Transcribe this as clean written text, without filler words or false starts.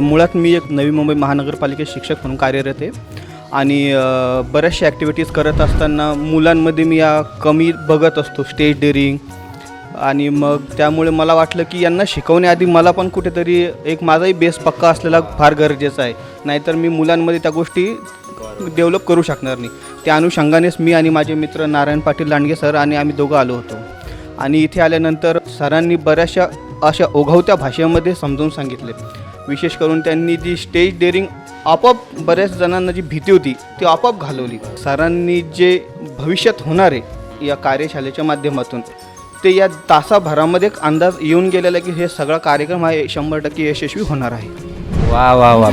मुळात मी एक नवी मुंबई महानगरपालिकेत शिक्षक म्हणून कार्यरत आहे आणि बऱ्याचशा ॲक्टिव्हिटीज करत असताना मुलांमध्ये मी या कमी बघत असतो, स्टेज डेअरिंग. आणि मग त्यामुळे मला वाटलं की यांना शिकवण्याआधी मला पण कुठेतरी एक माझाही बेस पक्का असलेला फार गरजेचा आहे, नाहीतर मी मुलांमध्ये त्या गोष्टी डेव्हलप करू शकणार नाही. त्या अनुषंगानेच मी आणि माझे मित्र नारायण पाटील लांडगे सर आणि आम्ही दोघं आलो होतो. आणि इथे आल्यानंतर सरांनी बऱ्याचशा अशा ओघवत्या भाषेमध्ये समजावून सांगितले. विशेष करून त्यांनी जी स्टेज डेअरिंग आपोआप बऱ्याच जणांना जी भीती होती ती आपोआप घालवली. सरांनी जे भविष्यात होणार आहे या कार्यशाळेच्या माध्यमातून ते या तासाभरामध्ये एक अंदाज येऊन गेलेला की हे सगळा कार्यक्रम हा 100% यशस्वी होणार आहे. वा वा वा.